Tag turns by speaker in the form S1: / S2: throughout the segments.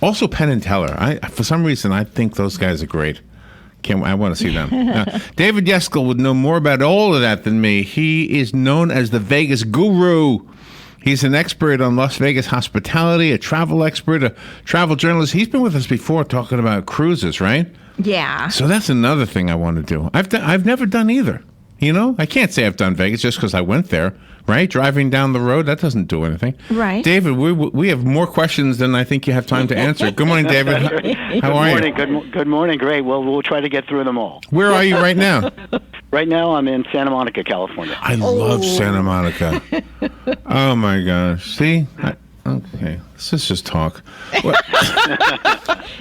S1: Also, Penn and Teller. For some reason, I think those guys are great. I want to see them. David Yeskel would know more about all of that than me. He is known as the Vegas Guru. He's an expert on Las Vegas hospitality, a travel expert, a travel journalist. He's been with us before talking about cruises, right?
S2: Yeah.
S1: So that's another thing I want to do. I've never done either. You know, I can't say I've done Vegas just because I went there, right? Driving down the road, that doesn't do anything.
S2: Right.
S1: David, we have more questions than I think you have time to answer. Good morning, David. How are you?
S3: Good morning. Great. Well, we'll try to get through them all.
S1: Where are you right now?
S3: Right now, I'm in Santa Monica, California.
S1: I love Santa Monica. Oh, my gosh. See? Okay, let's just talk.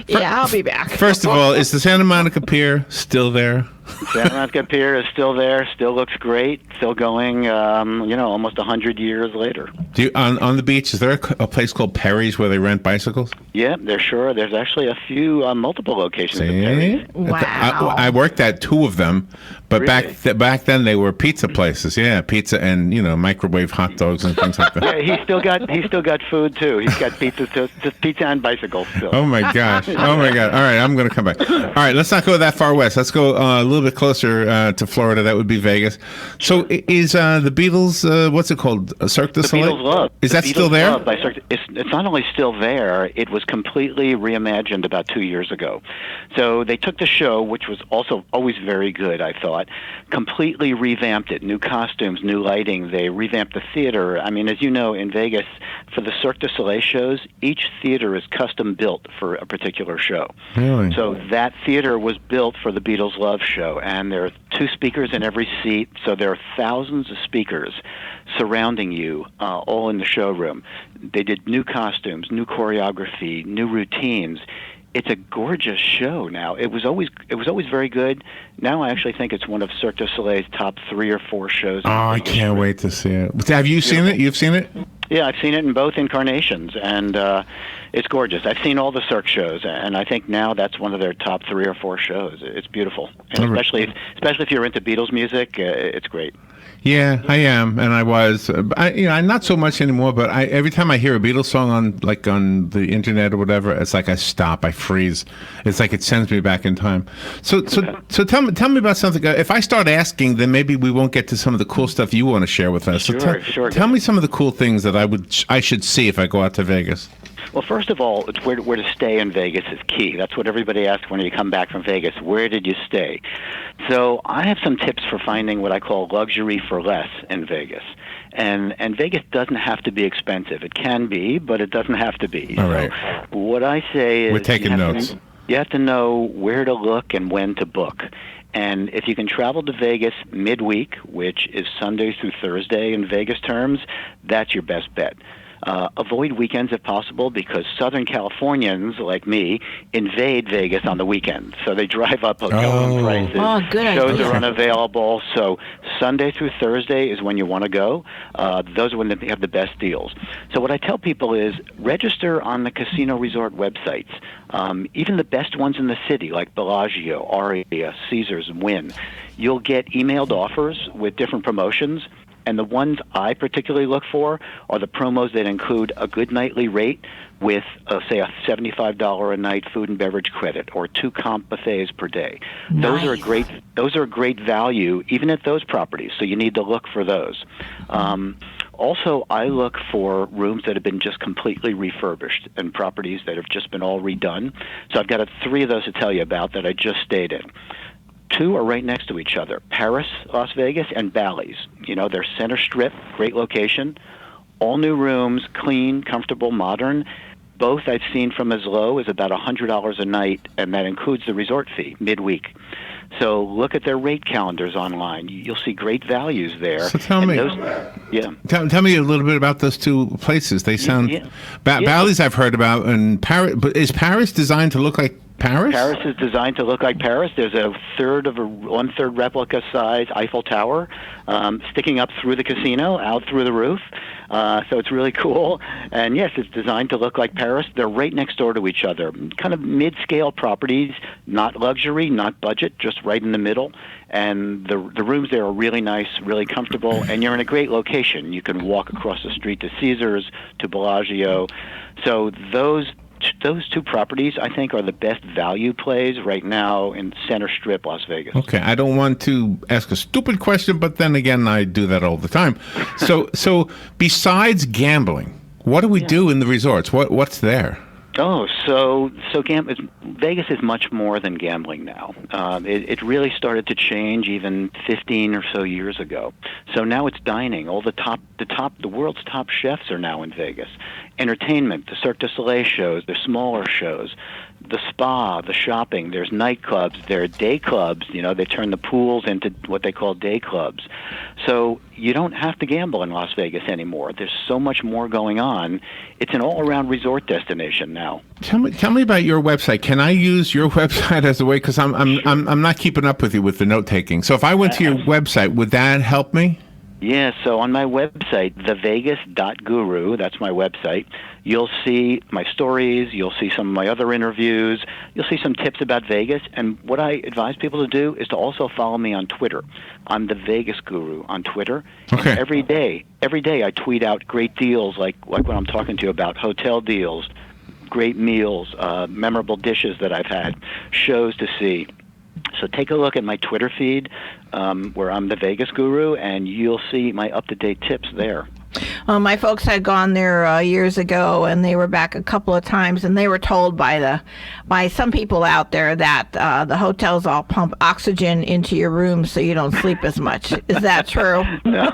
S2: Yeah, I'll be back.
S1: First of all, is the Santa Monica Pier still there?
S3: Santa Monica Pier is still there, still looks great, still going, almost 100 years later.
S1: On the beach, is there a place called Perry's where they rent bicycles?
S3: Yeah, there's actually a few, multiple locations at Perry's.
S2: Wow.
S1: I worked at two of them, but
S3: Really?
S1: back then they were pizza places. Yeah, pizza and, microwave hot dogs and things like that.
S3: Yeah, he's still got food, too. He's got pizza and bicycles still.
S1: Oh, my gosh. Oh, my God. All right, I'm going to come back. All right, let's not go that far west. Let's go a little bit closer to Florida. That would be Vegas. So is the Beatles, what's it called? Cirque du Soleil?
S3: Beatles Love.
S1: Is that still there?
S3: Love by it's not only still there, it was completely reimagined about 2 years ago. So they took the show, which was also always very good, I thought, completely revamped it. New costumes, new lighting. They revamped the theater. I mean, as you know, in Vegas, for the Cirque du Soleil shows, each theater is custom built for a particular show.
S1: Really?
S3: So that theater was built for the Beatles Love show, and there are 2 speakers in every seat, so there are thousands of speakers surrounding you, all in the showroom. They did new costumes, new choreography, new routines. It's a gorgeous show now. It was always very good. Now I actually think it's one of Cirque du Soleil's top 3 or 4 shows.
S1: Oh, I can't wait to see it. Have you seen it? You've seen it?
S3: Yeah, I've seen it in both incarnations, and it's gorgeous. I've seen all the Cirque shows, and I think now that's one of their top 3 or 4 shows. It's beautiful, and especially if you're into Beatles music, it's great.
S1: Yeah, I am, and I was. I'm not so much anymore. But every time I hear a Beatles song on the internet or whatever, it's like I stop, I freeze. It's like it sends me back in time. So tell me about something. If I start asking, then maybe we won't get to some of the cool stuff you want to share with us.
S3: Sure.
S1: Tell me some of the cool things that I should see if I go out to Vegas.
S3: Well, first of all, it's where to stay in Vegas is key. That's what everybody asks when you come back from Vegas. Where did you stay? So I have some tips for finding what I call luxury for less in Vegas. And Vegas doesn't have to be expensive. It can be, but it doesn't have to be.
S1: All right.
S3: So what I say is
S1: we're taking notes.
S3: You have to know where to look and when to book. And if you can travel to Vegas midweek, which is Sunday through Thursday in Vegas terms, that's your best bet. Avoid weekends if possible, because Southern Californians, like me, invade Vegas on the weekends. So they drive up hotel prices.
S2: Oh, good
S3: Shows
S2: idea.
S3: are unavailable. So Sunday through Thursday is when you want to go. Those are when they have the best deals. So what I tell people is register on the casino resort websites. Even the best ones in the city, like Bellagio, Aria, Caesars, and Wynn. You'll get emailed offers with different promotions. And the ones I particularly look for are the promos that include a good nightly rate with, say, a $75 a night food and beverage credit or 2 comp buffets per day.
S2: Nice.
S3: Those are a great value, even at those properties. So you need to look for those. Also, I look for rooms that have been just completely refurbished and properties that have just been all redone. So I've got 3 of those to tell you about that I just stayed in. 2 are right next to each other, Paris, Las Vegas, and Bally's. They're center strip, great location, all new rooms, clean, comfortable, modern. Both I've seen from as low as about $100 a night, and that includes the resort fee midweek. So look at their rate calendars online. You'll see great values there.
S1: So tell me, tell me a little bit about those 2 places. They sound Bally's I've heard about, and Paris. But is Paris designed to look like Paris?
S3: Paris is designed to look like Paris. There's a 1/3 replica size Eiffel Tower sticking up through the casino, out through the roof. So it's really cool. And yes, it's designed to look like Paris. They're right next door to each other. Kind of mid-scale properties, not luxury, not budget, just right in the middle. And the rooms there are really nice, really comfortable, and you're in a great location. You can walk across the street to Caesars, to Bellagio. So those those two properties, I think, are the best value plays right now in Center Strip, Las Vegas.
S1: Okay, I don't want to ask a stupid question, but then again, I do that all the time. So besides gambling, what do we do in the resorts? What's there?
S3: Oh, so Vegas is much more than gambling now. It really started to change even 15 or so years ago. So now it's dining. All the world's top chefs are now in Vegas. Entertainment, the Cirque du Soleil shows, there's smaller shows, the spa, the shopping. There's nightclubs. There are day clubs. They turn the pools into what they call day clubs. So you don't have to gamble in Las Vegas anymore. There's so much more going on. It's an all-around resort destination now.
S1: Tell me about your website. Can I use your website as a way? Because I'm not keeping up with you with the note taking. So if I went to your website, would that help me?
S3: Yeah, so on my website, thevegas.guru, that's my website, you'll see my stories, you'll see some of my other interviews, you'll see some tips about Vegas, and what I advise people to do is to also follow me on Twitter. I'm the Vegas Guru on Twitter.
S1: Okay.
S3: And every day I tweet out great deals like what I'm talking to you about, hotel deals, great meals, memorable dishes that I've had, shows to see. So take a look at my Twitter feed, where I'm the Vegas Guru, and you'll see my up-to-date tips there.
S2: My folks had gone there years ago, and they were back a couple of times, and they were told by some people out there that the hotels all pump oxygen into your room so you don't sleep as much. Is that true?
S3: No,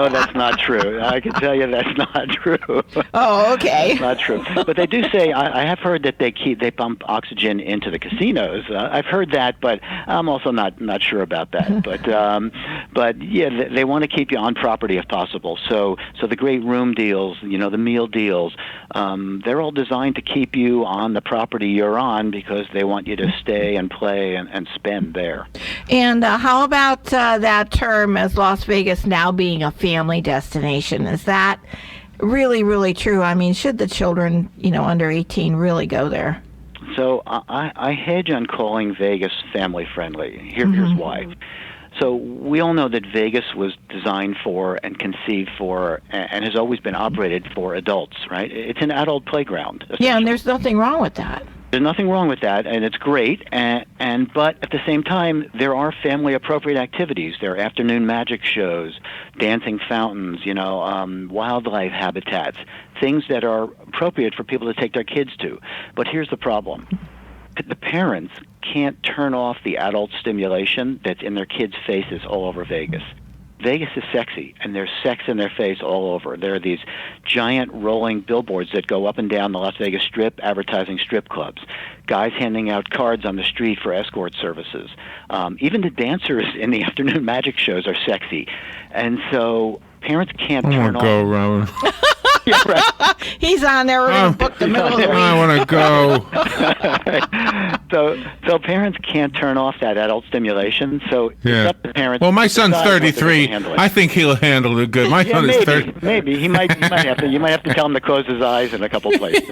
S3: that's not true. I can tell you that's not true.
S2: Oh, okay.
S3: That's not true. But they do say, I have heard that they pump oxygen into the casinos. I've heard that, but I'm also not sure about that. But yeah, they want to keep you on property if possible. So the great room deals, the meal deals, they're all designed to keep you on the property you're on because they want you to stay and play and spend there.
S2: And how about that term as Las Vegas now being a family destination? Is that really, really true? I mean, should the children, under 18 really go there?
S3: So I hedge on calling Vegas family friendly. Here's why. So we all know that Vegas was designed for and conceived for and has always been operated for adults, right? It's an adult playground.
S2: Yeah, and there's nothing wrong with that.
S3: There's nothing wrong with that, and it's great. But at the same time, there are family-appropriate activities. There are afternoon magic shows, dancing fountains, wildlife habitats, things that are appropriate for people to take their kids to. But here's the problem. The parents can't turn off the adult stimulation that's in their kids' faces all over Vegas. Vegas is sexy, and there's sex in their face all over. There are these giant rolling billboards that go up and down the Las Vegas Strip advertising strip clubs, guys handing out cards on the street for escort services. Even the dancers in the afternoon magic shows are sexy. And so parents can't turn off.
S1: I want to go, Rowan.
S3: Yeah, right.
S2: He's on there. We're going to book the middle of the week.
S1: I want to go.
S3: So parents can't turn off that adult stimulation. So it's up to parents.
S1: Well, my
S3: to
S1: son's
S3: decide whether they
S1: 33.
S3: can handle it.
S1: I think he'll handle it good. My son is 30.
S3: Maybe he might have to. You might have to tell him to close his eyes in a couple places.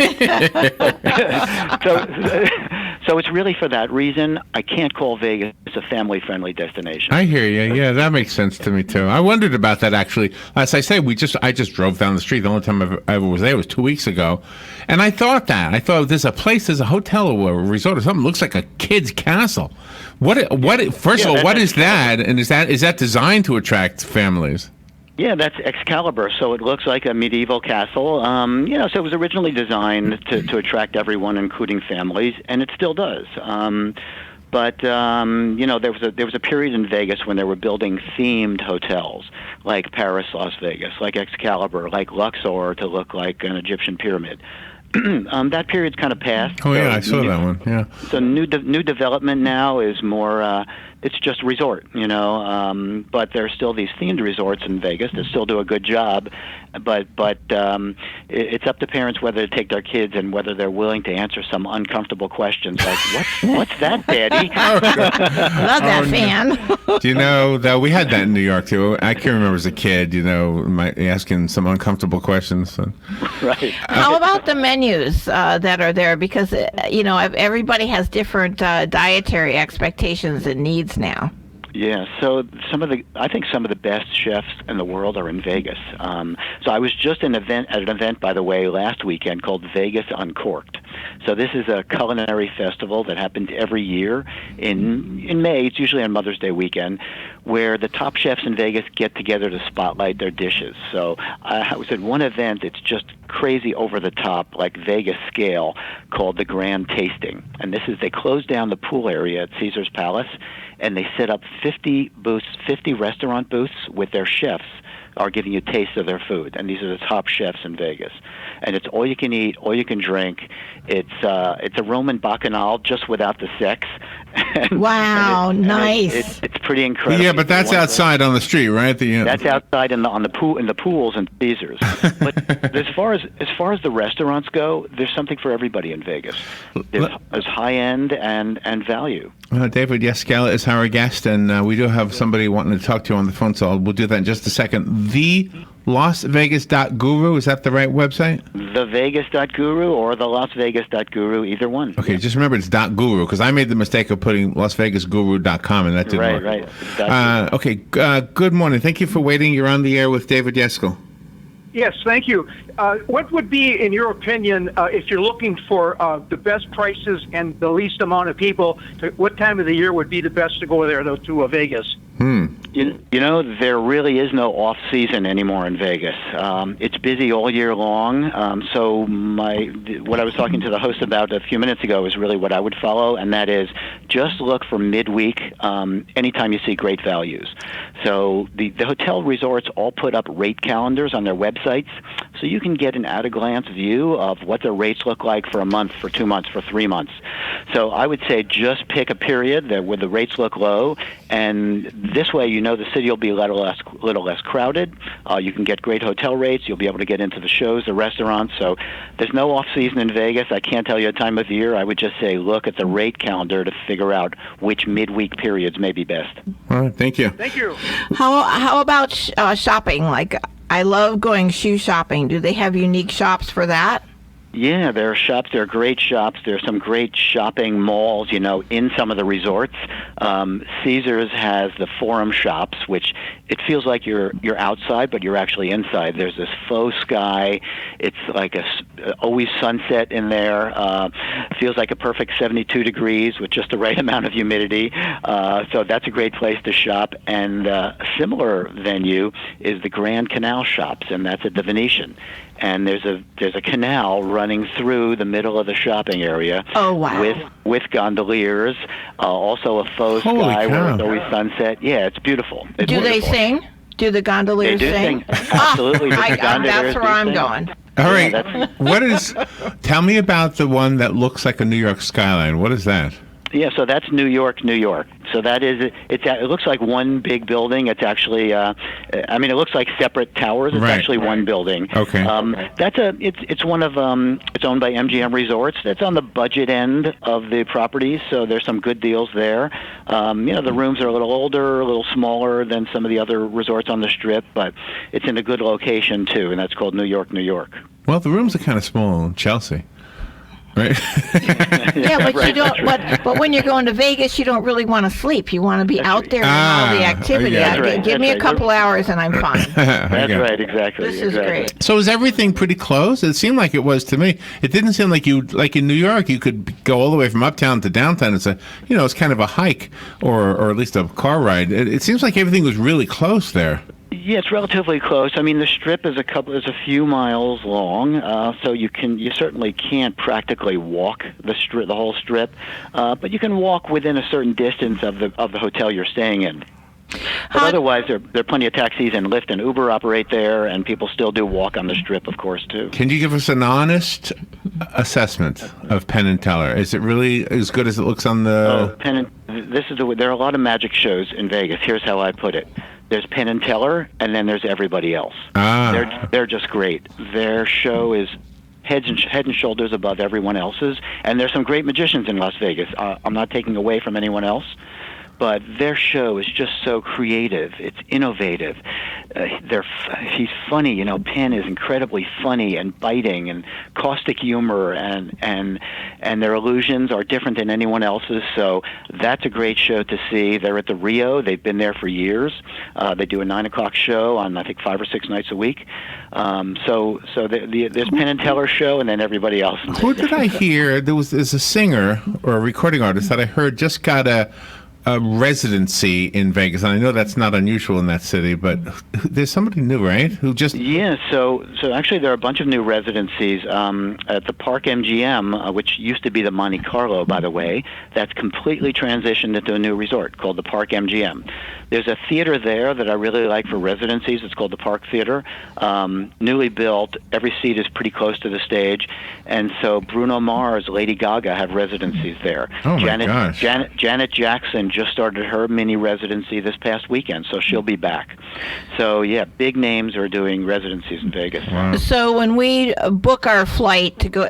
S3: So it's really for that reason. I can't call Vegas a family-friendly destination.
S1: I hear you. Yeah, that makes sense to me too. I wondered about that actually. As I say, I just drove down the street. The only time I ever was there was 2 weeks ago, and I thought there's a hotel or a resort or something. It looks like a kid's castle. First of all, what is that? And is that designed to attract families?
S3: Yeah, that's Excalibur. So it looks like a medieval castle. So it was originally designed to attract everyone, including families, and it still does. But there was a period in Vegas when they were building themed hotels, like Paris, Las Vegas, like Excalibur, like Luxor to look like an Egyptian pyramid. That period's kind of passed.
S1: Oh yeah, I saw that one. Yeah.
S3: So new development now is more. It's just resort, but there are still these themed resorts in Vegas that still do a good job. But it's up to parents whether to take their kids and whether they're willing to answer some uncomfortable questions like, what's that, Daddy?
S2: Love that fan.
S1: Do you know that we had that in New York too? I can remember as a kid, asking some uncomfortable questions.
S3: Right.
S2: How about the menus that are there? Because everybody has different dietary expectations and needs now.
S3: Yeah, so I think some of the best chefs in the world are in Vegas. So I was just at an event, by the way, last weekend called Vegas Uncorked. So this is a culinary festival that happens every year in May. It's usually on Mother's Day weekend, where the top chefs in Vegas get together to spotlight their dishes. So I was at one event. It's just crazy, over the top, like Vegas scale, called the Grand Tasting. And they closed down the pool area at Caesar's Palace, and they set up 50 booths, 50 restaurant booths with their chefs are giving you a taste of their food. And these are the top chefs in Vegas. And it's all you can eat, all you can drink. It's a Roman bacchanal, just without the sex.
S2: Wow, nice.
S3: It's pretty incredible.
S1: Yeah, but that's outside on the street, right?
S3: That's outside in the pools and Caesars. But as far as the restaurants go, there's something for everybody in Vegas. There's high end and value.
S1: David Yeskel is our guest, and we do have somebody wanting to talk to you on the phone, so we'll do that in just a second. The LasVegas.guru, is that the right website?
S3: TheVegas.guru or the LasVegas.guru, either one.
S1: Okay, just remember it's .guru, because I made the mistake of putting LasVegasGuru.com, and that didn't work.
S3: Right.
S1: Okay, good morning. Thank you for waiting. You're on the air with David Yeskel.
S4: Yes, thank you. What would be, in your opinion, if you're looking for the best prices and the least amount of people, what time of the year would be the best to go there, to Vegas?
S3: You know, there really is no off season anymore in Vegas. It's busy all year long. So what I was talking to the host about a few minutes ago is really what I would follow, and that is just look for midweek anytime you see great values. So the hotel resorts all put up rate calendars on their websites, so you can get an at-a-glance view of what their rates look like for a month, for 2 months, for 3 months. So I would say just pick a period where the rates look low, and this way you know the city will be a little less crowded. You can get great hotel rates. You'll be able to get into the shows, the restaurants. So there's no off-season in Vegas. I can't tell you a time of year. I would just say look at the rate calendar to figure out which midweek periods may be best.
S1: All right, thank you.
S4: Thank you.
S2: How about shopping? Like, I love going shoe shopping. Do they have unique shops for that?
S3: Yeah, there are shops. There are great shops. There are some great shopping malls, in some of the resorts. Caesars has the Forum shops, which it feels like you're outside, but you're actually inside. There's this faux sky. It's like always sunset in there. Feels like a perfect 72 degrees with just the right amount of humidity. So that's a great place to shop. And a similar venue is the Grand Canal shops, and that's at the Venetian. And there's a canal running through the middle of the shopping area.
S2: Oh, wow.
S3: With gondoliers, also a faux sky where it's always sunset. Yeah, it's beautiful. It's
S2: do
S3: wonderful.
S2: They sing? Do the gondoliers
S3: They do
S2: sing?
S3: Absolutely.
S2: That's where I'm going.
S1: All right.
S3: Yeah,
S1: tell me about the one that looks like a New York skyline. What is that?
S3: Yeah, so that's New York, New York. So that is it looks like one big building. It's actually, it looks like separate towers. It's actually one building.
S1: Okay.
S3: It's one of it's owned by MGM Resorts. It's on the budget end of the properties, so there's some good deals there. The rooms are a little older, a little smaller than some of the other resorts on the Strip, but it's in a good location too, and that's called New York, New York.
S1: Well, the rooms are kind of small in Chelsea. Right.
S2: Yeah, but
S3: right,
S2: you don't. But when you're going to Vegas, you don't really want to sleep. You want to be out there and all the activity.
S1: Yeah.
S2: Give me a couple hours and I'm fine.
S3: That's right, exactly.
S2: This is great.
S1: So is everything pretty close? It seemed like it was to me. It didn't seem like like in New York, you could go all the way from uptown to downtown. It's it's kind of a hike or at least a car ride. It seems like everything was really close there.
S3: Yeah, it's relatively close. I mean, the Strip is a few miles long, so you certainly can't practically walk the whole Strip, but you can walk within a certain distance of the hotel you're staying in. But otherwise, there are plenty of taxis and Lyft and Uber operate there, and people still do walk on the Strip, of course, too.
S1: Can you give us an honest assessment of Penn and Teller? Is it really as good as it looks on the?
S3: There are a lot of magic shows in Vegas. Here's how I put it. There's Penn and Teller, and then there's everybody else. They're just great. Their show is head and shoulders above everyone else's, and there's some great magicians in Las Vegas. I'm not taking away from anyone else, but their show is just so creative. It's innovative. He's funny. You know, Penn is incredibly funny and biting and caustic humor, and their illusions are different than anyone else's. So that's a great show to see. They're at the Rio. They've been there for years. They do a 9:00 show on, I think, 5 or 6 nights a week. So there's Penn and Teller's show, and then everybody else.
S1: Who did I hear? There's a singer or a recording artist that I heard just got a residency in Vegas. And I know that's not unusual in that city, but there's somebody new, right? Who just
S3: So actually there are a bunch of new residencies at the Park MGM, which used to be the Monte Carlo, by the way. That's completely transitioned into a new resort called the Park MGM. There's a theater there that I really like for residencies. It's called the Park Theater. Newly built. Every seat is pretty close to the stage. And so Bruno Mars, Lady Gaga have residencies there.
S1: Oh, my gosh.
S3: Janet Jackson just started her mini residency this past weekend, so she'll be back. So, yeah, big names are doing residencies in Vegas.
S1: Wow.
S2: So when we book our flight to go,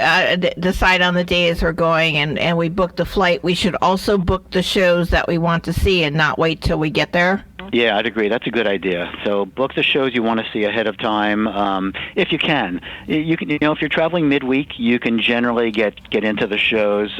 S2: decide on the days we're going, and we book the flight, we should also book the shows that we want to see and not wait till we get there?
S3: Yeah, I'd agree. That's a good idea. So book the shows you want to see ahead of time, if you can. You can, if you're traveling midweek, you can generally get into the shows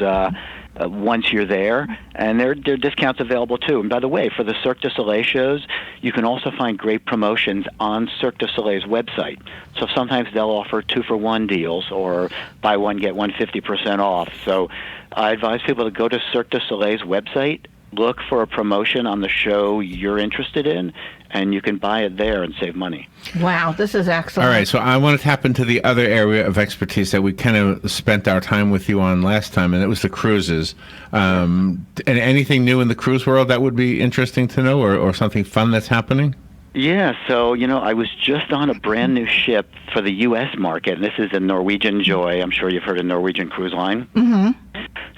S3: once you're there, and there are discounts available too. And by the way, for the Cirque du Soleil shows, you can also find great promotions on Cirque du Soleil's website. So sometimes they'll offer 2-for-1 deals, or buy one get one 50% off. So I advise people to go to Cirque du Soleil's website, look for a promotion on the show you're interested in, and you can buy it there and save money.
S2: Wow, this is excellent.
S1: All right, so I want to tap into the other area of expertise that we kind of spent our time with you on last time, and it was the cruises. And anything new in the cruise world that would be interesting to know, or something fun that's happening?
S3: Yeah, so, I was just on a brand new ship for the U.S. market, and this is the Norwegian Joy. I'm sure you've heard of Norwegian Cruise Line.
S2: Mm-hmm.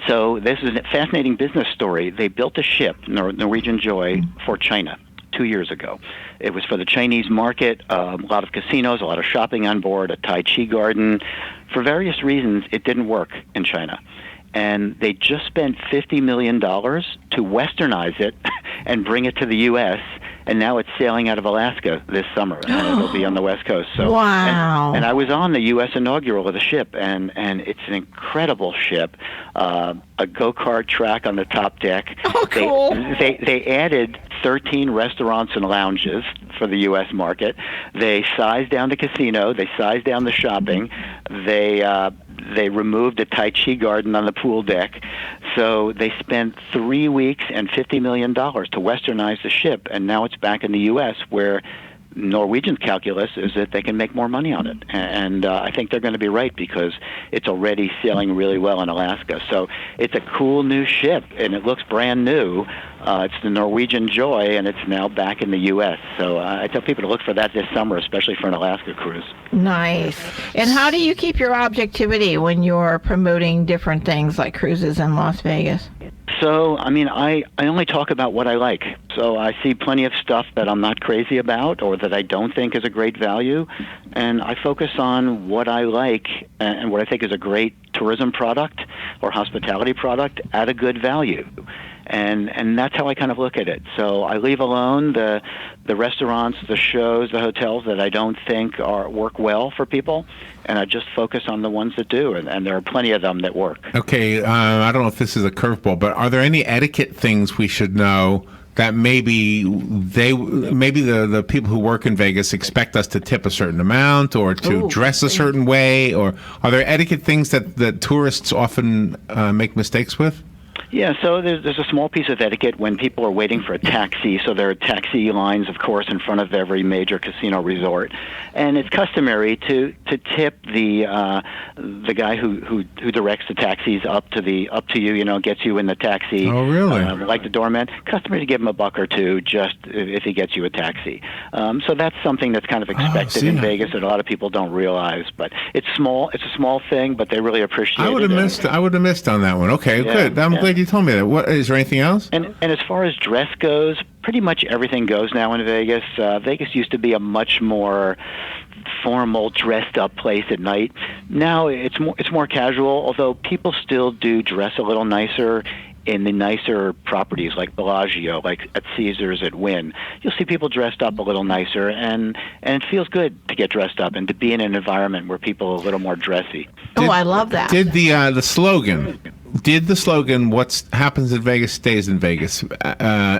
S3: So this is a fascinating business story. They built a ship, Norwegian Joy, for China 2 years ago. It was for the Chinese market, a lot of casinos, a lot of shopping on board, a Tai Chi garden. For various reasons, it didn't work in China. And they just spent $50 million to westernize it and bring it to the U.S., and now it's sailing out of Alaska this summer, and it'll be on the West Coast. So,
S2: wow.
S3: And I was on the U.S. inaugural of the ship, and it's an incredible ship. A go-kart track on the top deck.
S2: Oh, cool.
S3: They added 13 restaurants and lounges for the U.S. market. They sized down the casino. They sized down the shopping. They removed a Tai Chi garden on the pool deck. So they spent 3 weeks and $50 million to westernize the ship, and now it's back in the U.S., where Norwegian's calculus is that they can make more money on it. And I think they're going to be right, because it's already sailing really well in Alaska. So it's a cool new ship, and it looks brand new. It's the Norwegian Joy, and it's now back in the U.S. So I tell people to look for that this summer, especially for an Alaska cruise.
S2: Nice. And how do you keep your objectivity when you're promoting different things like cruises in Las Vegas?
S3: So, I only talk about what I like. So I see plenty of stuff that I'm not crazy about, or that I don't think is a great value, and I focus on what I like and what I think is a great tourism product or hospitality product at a good value. And that's how I kind of look at it. So I leave alone the restaurants, the shows, the hotels that I don't think work well for people, and I just focus on the ones that do, and there are plenty of them that work.
S1: Okay, I don't know if this is a curveball, but are there any etiquette things we should know that maybe the people who work in Vegas expect us to tip a certain amount, or to dress a certain way, or are there etiquette things that tourists often make mistakes with?
S3: Yeah, so there's a small piece of etiquette when people are waiting for a taxi. So there are taxi lines, of course, in front of every major casino resort, and it's customary to tip the guy who directs the taxis up to you, gets you in the taxi.
S1: Oh, really?
S3: Like the doorman. Customary to give him $1 or $2 just if he gets you a taxi. So that's something that's kind of expected in Vegas that a lot of people don't realize. But it's small. It's a small thing, but they really appreciate it.
S1: I would have missed on that one. Okay, good. I'm glad you told me that. What is there anything else?
S3: And as far as dress goes, pretty much everything goes now in Vegas. Vegas used to be a much more formal, dressed up place at night. Now it's more casual, although people still do dress a little nicer in the nicer properties like Bellagio, like at Caesars, at Wynn, you'll see people dressed up a little nicer, and it feels good to get dressed up and to be in an environment where people are a little more dressy.
S2: Oh, I love that.
S1: Did the slogan? Did the slogan "What happens in Vegas stays in Vegas"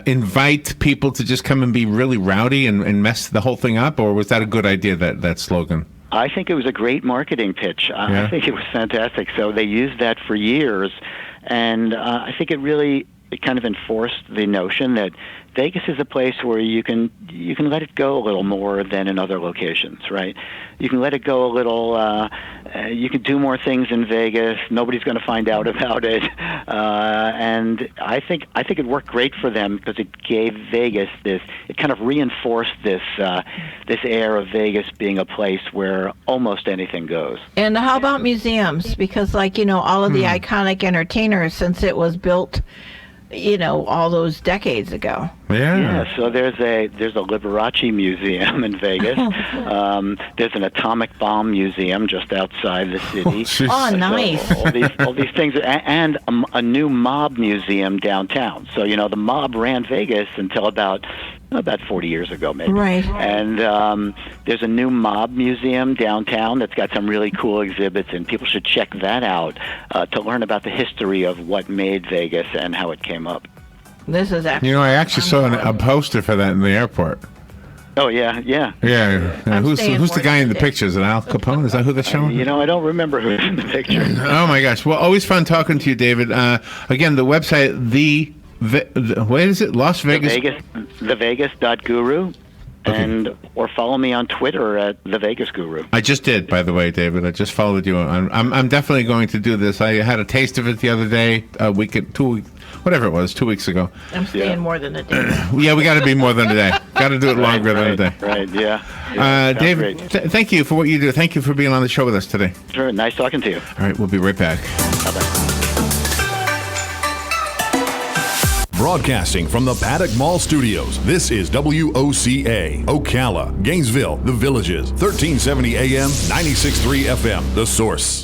S1: invite people to just come and be really rowdy and mess the whole thing up, or was that a good idea? That slogan?
S3: I think it was a great marketing pitch. I think it was fantastic. So they used that for years, and I think it kind of enforced the notion that Vegas is a place where you can let it go a little more than in other locations, right? You can let it go a little. You can do more things in Vegas. Nobody's going to find out about it, and I think it worked great for them because it gave Vegas this. It kind of reinforced this air of Vegas being a place where almost anything goes.
S2: And how about museums? Because, like, all of the iconic entertainers, since it was built, all those decades ago.
S1: Yeah.
S3: So there's a Liberace museum in Vegas. There's an atomic bomb museum just outside the city.
S2: Oh, nice.
S3: So all these things, and a new mob museum downtown. So the mob ran Vegas until about 40 years ago, maybe.
S2: Right.
S3: And there's a new mob museum downtown that's got some really cool exhibits, and people should check that out to learn about the history of what made Vegas and how it came up.
S2: This is actually.
S1: I actually saw a poster for that in the airport.
S3: Oh, yeah.
S1: Yeah. Who's
S2: staying
S1: the
S2: more
S1: guy in the
S2: than
S1: picture? Is it Al Capone? Is that who they're showing?
S3: I don't remember who's in the picture.
S1: Oh my gosh! Well, always fun talking to you, David. Again, the website what is it? Las Vegas.
S3: TheVegas.guru.
S1: Okay.
S3: Or follow me on Twitter at The Vegas Guru.
S1: I just did, by the way, David. I just followed you. I'm definitely going to do this. I had a taste of it the other day, 2 weeks ago.
S2: I'm staying more than a day.
S1: Yeah, we got to be more than a day. Got to do it longer than a day.
S3: Right, yeah.
S1: David, thank you for what you do. Thank you for being on the show with us today.
S3: Sure, nice talking to you.
S1: All right, we'll be right back.
S3: Bye-bye.
S5: Broadcasting from the Paddock Mall Studios, this is WOCA, Ocala, Gainesville, The Villages, 1370 AM, 96.3 FM, The Source.